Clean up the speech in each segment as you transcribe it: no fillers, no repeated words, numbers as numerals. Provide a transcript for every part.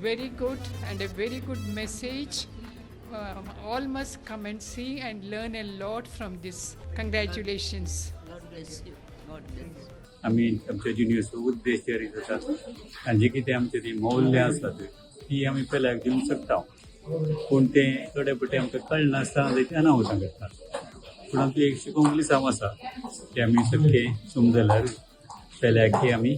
Very good and a very good message. All must come and see and learn a lot from this. Congratulations. God bless you. God bless. आम्ही आमच्या जिणेचो उद्देश करीत आसात आनी जी कितें आमची ती मौल्य आसात ती आमी पेल्याक दिवंक शकता पूण तें थोडे पटी आमकां कळनासतना तें अनाहुतां करतात पूण आमची एक शिकोवंकली साम आसा की आमी सगळे समजल्यार पेल्याक आमी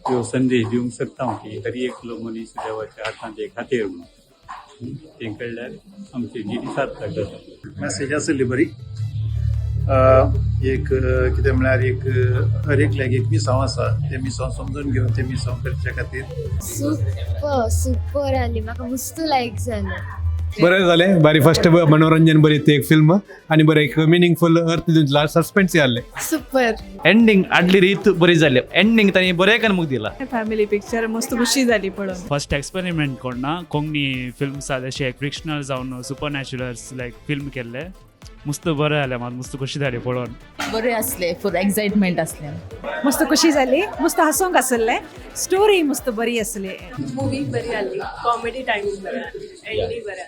त्यो संदेश दिवंक शकता की हर एकलो मनीस देवाच्या हातांत एक खातीर म्हणून तें कळल्यार आमची जिणी सार्थक जाता. मॅसेज आसली बरी एक कितें म्हळ्यार एक हर एकल्याक एक मिसांव आसा तें मिसांव समजून घेवन तें मिसांव करचे खातीर सुपर आली म्हाका मस्त लायक जालें. बरें जालें बरी फर्स्ट मनोरंजन बरी ती एक फिल्म आनी बरें एक मिनिंगफुल अर्थ दिवंक सस्पेन्स जाल्लें. सुपर एंडिंग आदली रीत बरी जाली एंडिंग तांणी बरें करून दिला. फॅमिली पिक्चर मस्त खुशी झाली पळोवन. फर्स्ट एक्सपेरिमेंट कोणा कोंकणी फिल्म्स जशे फ्रिक्शनल जावन सुपर नॅचुरल्स लायक फिल्म केल्ले मस्त बरें जालें म्हाका मस्त खुशी जाली पळोवन. बरें असले फूल एक्साइटमेंट असलें. मस्त खुशी झाली मस्त हसोंक आसलें स्टोरी मस्त बरी आसली. मूवी बरी आली कॉमेडी टायमिंग बरें आली एंडिंग बरें.